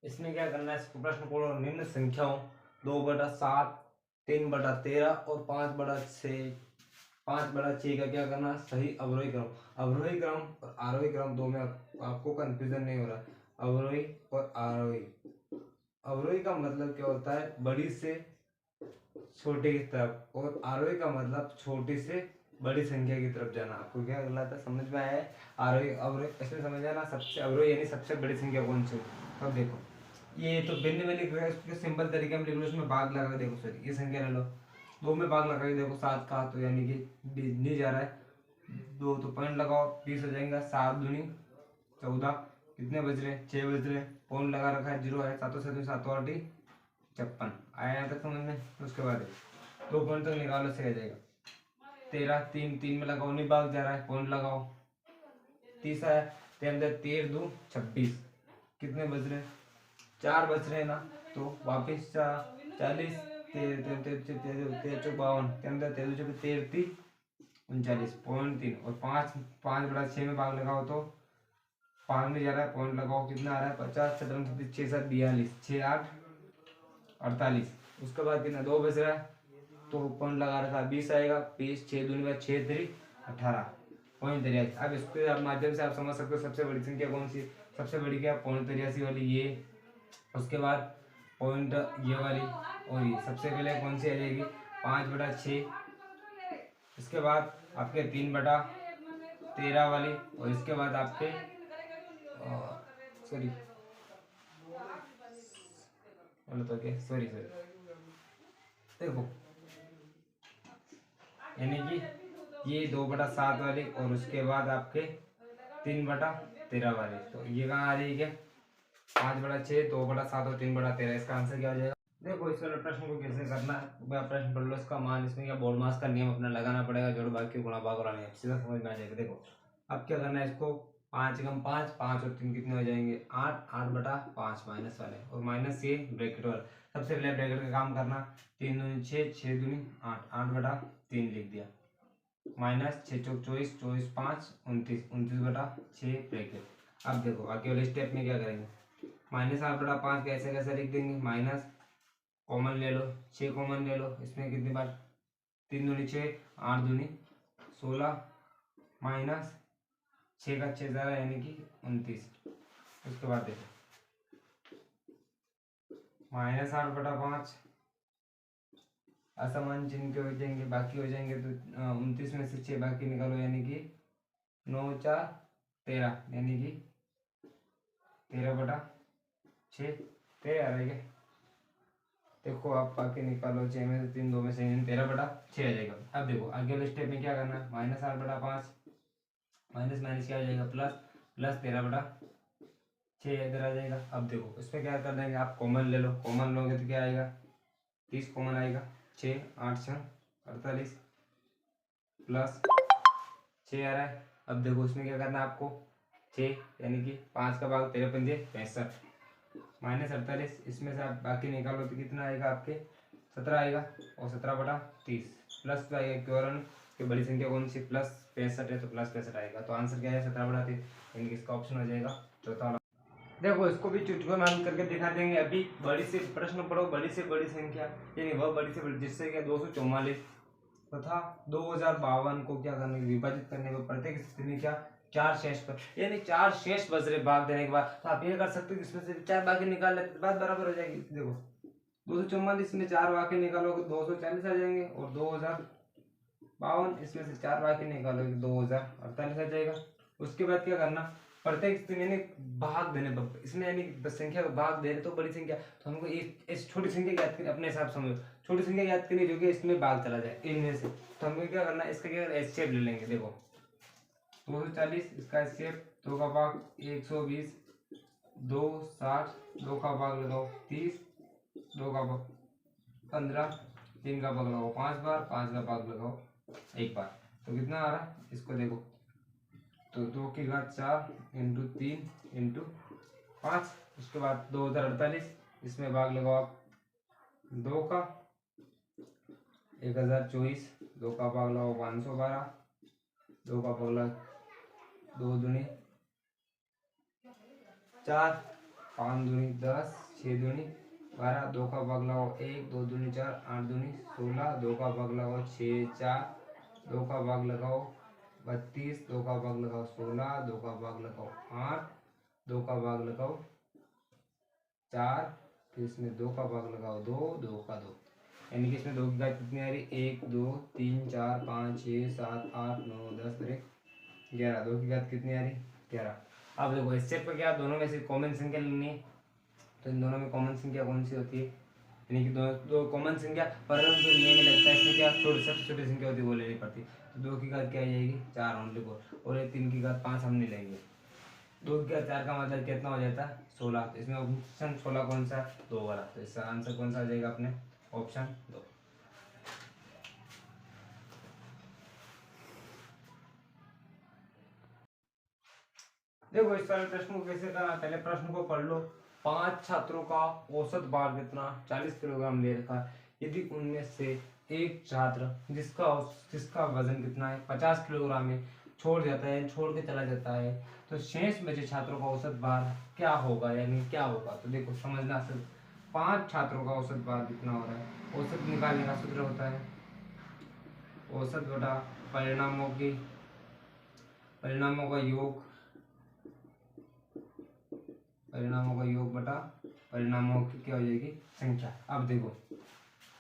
इसमें क्या करना है, इसको प्रश्न को निम्न संख्याओं 2/7, 3/13 और 5/6 का क्या करना, सही अवरोही क्रम। अवरोही क्रम और आरोही क्रम दो में आपको कंफ्यूजन नहीं हो रहा है। अवरोही और आरोही। अवरोही का मतलब क्या होता है, बड़ी से छोटे की तरफ, और आरोही का मतलब छोटी से बड़ी संख्या की तरफ जाना। आपको क्या गलत है, समझ में आया है? आरोही अवरोही ऐसे समझ आना, सबसे अवरोही यानी सबसे बड़ी संख्या कौन सी। अब देखो ये तो भिन्न में लिख रहा है, उसके सिंपल तरीके में लिख लो, उसमें भाग लगा के देखो। सॉरी, ये संख्या ले लो, दो में भाग लगा के देखो। 7 का तो यानी कि नहीं जा रहा है, दो तो पॉइंट लगाओ, 20 हो जाएगा। 7 दूनी 14, कितने बज रहे, 6 बज रहे। पॉइंट लगा रखा है, 0 है। 7 7 7 8 56 आया यहाँ तक समझ में। उसके बाद 2 पॉइंट तक निकालो, सही आ जाएगा। 13 3 में लगाओ, नहीं भाग जा रहा है, पॉइंट लगाओ। 30 आया, 13 2 26, कितने बज रहे, 4 बज रहे ना। तो वापिस 40, 13 39 और 5/6 में भाग लगाओ तो 5 में जा रहा है, पॉइंट लगाओ, कितना आ रहा है 50, 6 7 42, 6 8 48। उसके बाद कितना 2 बज रहा है, तो पॉइंट लगा रखा है, 20 आएगा। 20 6 दूनी में 6 3 18 पॉइंट 83। अब इसके माध्यम से आप समझ सकते हो सबसे बड़ी संख्या कौन सी। सबसे बड़ी क्या, पॉइंट 83 वाली ये। उसके बाद पॉइंट ये वाली, और ये सबसे पहले कौन सी आ जाएगी, 5/6। इसके बाद आपके 3/13 वाली, और इसके बाद आपके सॉरी तो क्या, सॉरी देखो, यानी कि ये 2/7 वाली, और उसके बाद आपके 3/13 वाली। तो ये कहाँ आ रही है, 5/6, 2/7 और 3/13। इसका आंसर क्या हो जाएगा। देखो इस वाले प्रश्न को कैसे करना है, प्रश्न पढ़ लो, इसका मान इसमें क्या बोर्ड मास का नियम अपना लगाना पड़ेगा, जोड़ भाग के गुणा भाग और सीधा समझ में आ जाएगा। देखो अब क्या करना है, इसको 5 × 5, 5 और 3 कितने हो जाएंगे, 8, 8/5 माइनस वाले, और माइनस ये ब्रैकेट वाला। सबसे पहले ब्रैकेट का काम करना, 3 दूनी 6, 6 दूनी 8, 8/3 लिख दिया, माइनस 6 चौक 24, 24 5 29, 29/6 ब्रैकेट। अब देखो आगे वाले स्टेप में क्या करेंगे, -8/5 कैसे कैसे लिख देंगे, माइनस कॉमन ले लो, 6 कॉमन ले लो। इसमें कितनी बार, 3 दूनी 6, 8 दूनी 16, माइनस 6 का 6 जा रहा है यानी कि 29। उसके बाद देखो -8/5 असमान चिन्ह के हो जाएंगे, बाकी हो जाएंगे। तो 29 में से 6 बाकी निकालो, यानी कि 9 4 13, यानी कि 13/6 13 आ रहा है क्या। देखो आप बाकी निकालो, 6 में से 3, 2 में से 13/6 आ जाएगा। अब देखो आगे वाले स्टेप में क्या करना है, -8/5 माइनस माइनस क्या आ जाएगा, प्लस प्लस 13/6 इधर आ जाएगा। अब देखो इसमें क्या कर देंगे, आप कॉमन ले लो, कॉमन लोगे तो क्या आएगा, 30 कॉमन आएगा, 6 8 6 48 प्लस 6 आ रहा है। अब देखो इसमें क्या करना है आपको, 6 यानी कि 5 का भाग 13 पंजे 65, -48, इसमें से आप बाकी निकालो तो कितना आएगा आपके 17 आएगा, और 17/30 प्लस तो आएगा क्यों कि बड़ी संख्या कौन सी, प्लस 65 है, तो प्लस 65 आएगा। तो आंसर क्या है 17/30, यानी कि इसका ऑप्शन हो जाएगा चौथा वाला। देखो इसको भी चुटकुले में हल करके दिखा देंगे। अभी बड़ी से प्रश्न पढ़ो, बड़ी से बड़ी संख्या यानी वह बड़ी से बड़ी, जिससे क्या 244 तथा 2052 को क्या करने, विभाजित करने पर प्रत्येक स्थिति में क्या 4 शेष पर, यानी 4 शेष बच रहे भाग देने के बाद। तो आप ये कर सकते हो कि इसमें से 4 बाकी निकाल लेते, बात बराबर हो जाएगी। देखो 244 में 4 बाकी निकालोगे 240 आ जाएंगे, और 2052 इसमें से 4 बाकी निकालोगे 2048 आ जाएगा। उसके बाद क्या करना, प्रत्येक स्थिति में भाग देने पर, इसमें यानी संख्या को भाग दे रहे तो बड़ी संख्या, तो हमको इस छोटी संख्या याद करनी, अपने हिसाब से समझो, छोटी संख्या याद करनी जो कि इसमें भाग चला जाए इनमें से। तो हमको क्या करना है, इसका क्या एचसीएफ ले लेंगे। देखो 240, इसका एचसीएफ 2 का भाग 120, 2 60, 2 का भाग लगाओ 30, 2 का भाग 15, 3 का भाग लगाओ 5 बार, 5 का भाग लगाओ 1 बार। तो कितना आ रहा है, इसको देखो, तो 2 की घात 4 इंटू 3 इंटू 5। उसके बाद 2048, इसमें भाग लगाओ आप 2 का 1024, 2 का भाग लगाओ 512, 2 का भाग लगाओ 2 दूनी 4, 5 दूनी 10, 6 दूनी 12, 2 का भाग लगाओ 1, 2 दूनी 4, 8 दूनी 16, 2 का भाग लगाओ 6, 4, 2 का भाग लगाओ 32, 2 का भाग लगाओ 16, 2 का भाग लगाओ 8, 2 का भाग लगाओ 4, फिर इसमें 2 का भाग लगाओ 2, 2 का 2, यानी कि इसमें 2 की घात कितनी आ रही, 1, 2, 3, 4, 5, 6, 7, 8, 9, 10 और 1, 11, 2 की घात कितनी आ रही, 11। अब देखो इस स्टेप पर क्या, दोनों में से कॉमन संख्या लेनी है, तो इन दोनों में कॉमन संख्या कौन सी होती है, यानी कि दो कॉमन संख्या, परंतु जो नियम में लगता है इसमें क्या सबसे छोटी संख्या होती है वो लेनी पड़ती है। तो 2 की घात क्या आ जाएगी 4 ओनली 4, और ये 3 की घात 5 हम नहीं लेंगे। 2 की घात 4 का मतलब कितना हो जाता है 16, तो इसमें ऑप्शन 16 कौन सा, 2 वाला, तो इसका आंसर कौन सा आ जाएगा अपने ऑप्शन 2। देखो इस वाले प्रश्न को कैसे करना, पहले प्रश्न को पढ़ लो। 5 छात्रों का औसत भार कितना 40 किलोग्राम ले रखा है। यदि उनमें से एक छात्र जिसका वजन कितना है 50 किलोग्राम है छोड़ जाता है, छोड़ के चला जाता है, तो शेष बचे छात्रों का औसत भार क्या होगा, यानी क्या होगा। तो देखो समझना सिर्फ 5 छात्रों का औसत भार कितना हो रहा है, औसत निकालने का सूत्र होता है औसत बटा परिणामों का योग, परिणामों का योग बटा परिणामों की क्या हो जाएगी संख्या। अब देखो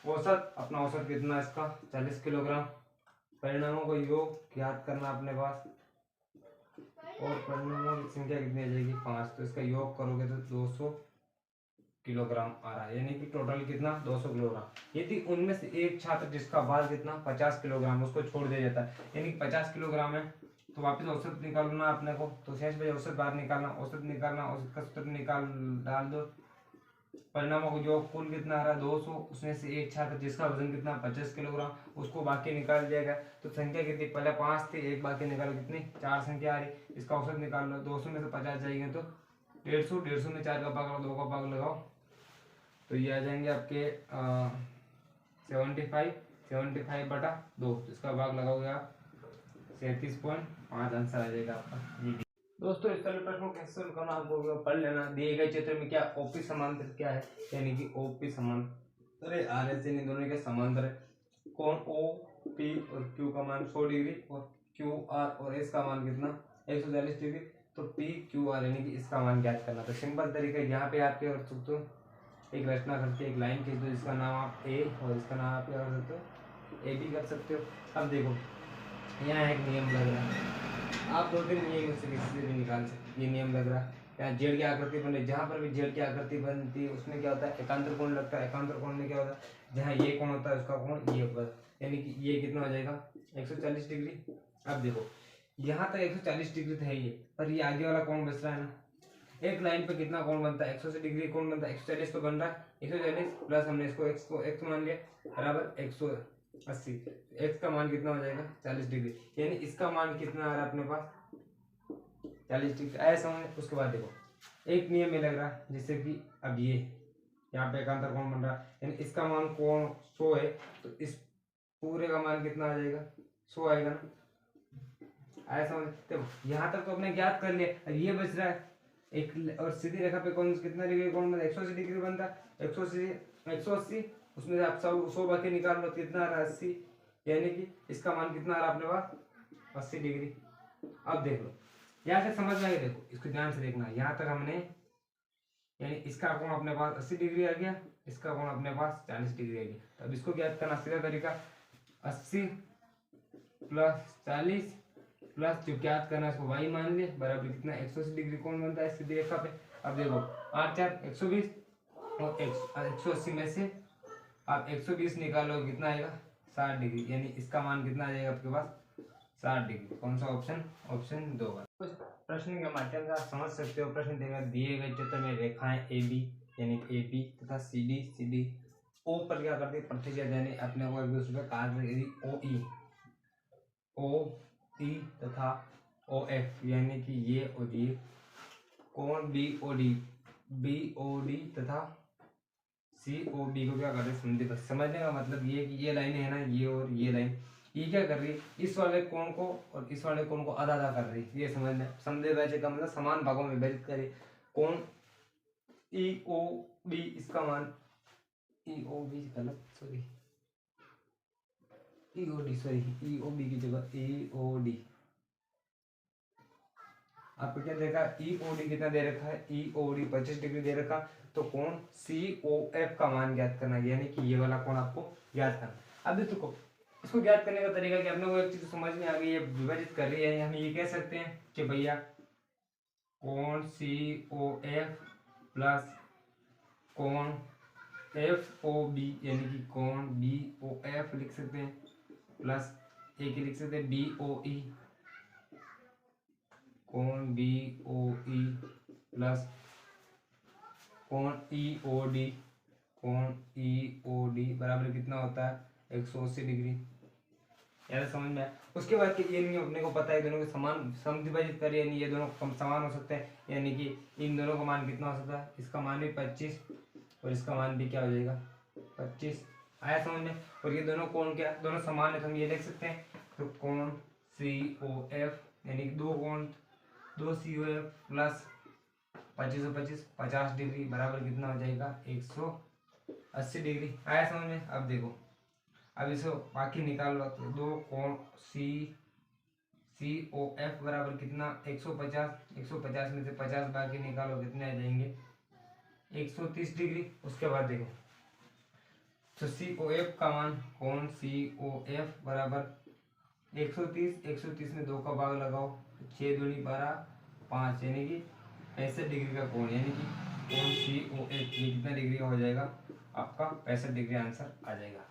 औसत, अपना औसत कितना है इसका 40 किलोग्राम, परिणामों का योग ज्ञात करना अपने पास, और परिणामों की संख्या कितनी आ जाएगी 5, तो इसका योग करोगे तो 200 किलोग्राम आ रहा है, यानी कि टोटल कितना 200 किलोग्राम। यदि उनमें से एक छात्र जिसका भार कितना 50 किलोग्राम उसको छोड़ दिया जाता है, यानी कि 50 किलोग्राम है, तो वापस औसत निकालना अपने को, तो शेष बचे औसत बाहर निकालना, औसत निकालना, औसत का सूत्र निकाल डाल दो, परिणामों को जो कुल कितना आ रहा है 200, उसमें से एक छात्र जिसका वजन कितना 50 किलोग्राम उसको बाकी निकाल दिया गया, तो संख्या कितनी पहले 5 थी, एक बाकी निकालो कितनी 4 संख्या आ रही, इसका औसत निकाल लो, 200 में से 50 जाएंगे तो 150, 150 में 4 का भाग लगाओ 2 का भाग लगाओ, तो ये आ जाएंगे आपके 75 बटा 2, इसका भाग लगाओगे आप 37.5, आंसर आ जाएगा आपका। दोस्तों इस तरह प्रश्न को कैसे सोल्व करना आपको पढ़ लेना। दिए गए चित्र में क्या ओपी समांतर क्या है, यानी कि ओपी समांतर आर एस इन दोनों के समांतर है। कोण ओ पी और क्यू का मान 100 डिग्री और क्यू आर और एस का मान कितना 140 डिग्री, तो पी क्यू आर यानी कि इसका मान ज्ञात करना। तो सिंपल तरीका यहाँ पे आप क्या कर सकते हो, एक रचना करके एक लाइन खींच दो जिसका नाम आप ए और इसका नाम आप क्या कर सकते हो ए बी कर सकते हो। अब देखो यहाँ एक नियम लग रहा है, आप 2-3 नियम से किसी से भी निकाल सकते। ये नियम लग रहा है यहाँ जेड की आकृति बन रही, जहाँ पर भी जेड की आकृति बनती है उसमें क्या होता है एकांतर कोण लगता है। एकांतर कोण में क्या होता है जहाँ ये कोण होता है उसका कोण ये होगा, यानी कि ये कितना हो जाएगा 140 डिग्री। अब देखो यहाँ तक 140 डिग्री तो है ये, पर ये आगे वाला कोण बच रहा है ना, एक लाइन पे कितना कोण बनता है 180 डिग्री कोण बनता है, 140 तो बन रहा है, 140 प्लस हमने इसको x मान लिया बराबर 180, x का मान कितना हो जाएगा 40 डिग्री, यानी इसका मान कितना आ रहा है अपने पास 40 डिग्री। ऐसा समझ। उसके बाद देखो एक नियम में लग रहा है जैसे कि अब ये यहाँ पे एकांतर कोण बन रहा है, यानी इसका मान कोण 100 है, तो इस पूरे का मान कितना आ जाएगा 100 आएगा ना। ऐसा समझ। देखो यहाँ तक तो अपने ज्ञात कर लिया, अब ये बच रहा है एक, और सीधी रेखा पे कौन कितना डिग्री कोण बनता है 180 डिग्री बनता है, 180 उसमें से आप 100 बाकी निकाल लो कितना आ रहा है 80, यानी कि इसका मान कितना आ रहा है अपने पास 80 डिग्री। अब देख लो यहाँ से समझ में आ गया, देखो इसको ध्यान से देखना, यहाँ तक हमने यानी इसका कोण अपने पास 80 डिग्री आ गया, इसका कोण अपने पास 40 डिग्री आ गया। तो अब इसको ज्ञात करना सीधा तरीका 80 प्लस 40 प्लस जो ज्ञात करना है इसको वाई मान ले बराबर कितना 180 डिग्री कोण बनता है सीधी रेखा पे। अब देखो 8 4 120 और 180 में से आप 120 निकालो कितना आएगा 60 डिग्री, यानी इसका मान कितना आ जाएगा आपके पास 60 डिग्री। कौन सा ऑप्शन, ऑप्शन 2। प्रश्न के माध्यम से आप समझ सकते हो, प्रश्न दिए गए चित्र में रेखाएं ए बी यानी ए बी तथा सी डी ओ पर क्या करती है प्रतिक्रिया देने अपने को एक दूसरे पे कार्य ओ ई तथा ओ एफ यानी कि ये और ये कोण बी ओ डी तथा सी ओ बी को क्या कर रहे हैं समझने का मतलब ये कि ये लाइन है ना, ये और ये लाइन ये क्या कर रही है इस वाले कोण को और इस वाले कोण को आधा आधा कर रही है, ये समझना। समझे वैसे का मतलब समान भागों में विभाजित करे। कोण ई ओ बी इसका मान ई ओ बी गलत सॉरी ई ओ डी सॉरी ई ओ बी की जगह ई ओ डी। आपको क्या देखा ई ओ डी कितना दे रखा है ई ओ डी 25 डिग्री दे रखा। तो कोण सी ओ एफ का मान ज्ञात करना है, यानी कि ये वाला कोण आपको ज्ञात करना। अब देखो इसको ज्ञात करने का तरीका क्या अपने को एक चीज समझ में आ गई है, विभाजित कर रही है। हम ये कह सकते हैं कि भैया कोण सी ओ एफ प्लस कोण एफ ओ बी यानी कि कोण बी ओ एफ लिख सकते हैं प्लस एक लिख सकते हैं बी ओ ई कोण बी ओ ई प्लस कोण ई ओ डी कोण ई ओ डी बराबर कितना होता है 180 डिग्री। यार समझ में आया। उसके बाद कि ये नहीं अपने को पता है दोनों के समान समविभाजित करें, यानी ये दोनों कम समान हो सकते हैं, यानी कि इन दोनों का मान कितना हो सकता है, इसका मान भी 25 और इसका मान भी क्या हो जाएगा 25। आया समझ में। और ये दोनों कोण क्या दोनों समान है तो हम ये लिख सकते हैं तो कोण सी ओ एफ यानी कि दो सी ओ एफ प्लस 25 और 25 50 डिग्री बराबर कितना हो जाएगा 180 डिग्री। आया समझ में। अब देखो अब इसको बाकी निकाल लो तो दो कोण सी ओ एफ बराबर कितना 150 में से 50 बाकी निकालो कितने आ जाएंगे 130 डिग्री। उसके बाद देखो तो सी ओ एफ का मान कोण सी ओ एफ बराबर 130 में 2 का भाग लगाओ 6 दूनी 12 5 यानी कि 65 डिग्री का कोण, यानी कि कोण सी ओ एफ ये कितना डिग्री का हो जाएगा आपका 65 डिग्री आंसर आ जाएगा।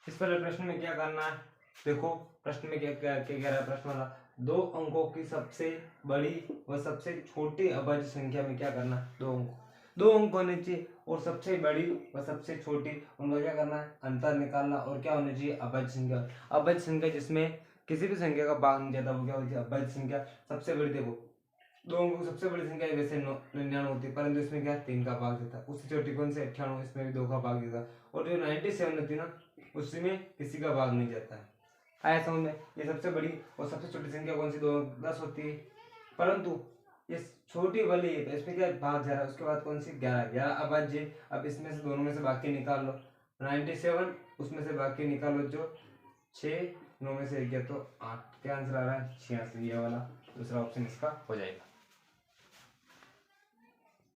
इस वाले प्रश्न में क्या करना है, देखो प्रश्न में क्या क्या क्या कह रहा है प्रश्न वाला, दो अंकों की सबसे बड़ी व सबसे छोटी अभाज्य संख्या में क्या करना है, दो अंक होने चाहिए और सबसे बड़ी व सबसे छोटी उनका क्या करना है अंतर निकालना। और क्या होनी चाहिए अभाज्य संख्या। अभाज्य संख्या जिसमें किसी भी संख्या का भाग नहीं जाता वो क्या होती है अभाज्य संख्या। सबसे बड़ी देखो दो अंकों की सबसे बड़ी संख्या वैसे 99 होती है परंतु इसमें क्या 3 का भाग देता है। उससे छोटी कौन सी 98 इसमें भी 2 का भाग देता है। और जो 97 होती है ना उसमें किसी का भाग नहीं जाता है। आया समझ में। ये सबसे बड़ी और सबसे छोटी संख्या कौन सी 10 होती है परंतु ये छोटी वाली है तो इसमें क्या भाग जा रहा है। उसके बाद कौन सी 11 अभाज्य। अब इसमें से दोनों में से बाकी निकाल लो 97 उसमें से बाकी निकालो जो 6 9 में से 1 गया तो 8 क्या आंसर आ रहा है 86। ये वाला दूसरा ऑप्शन इसका हो जाएगा।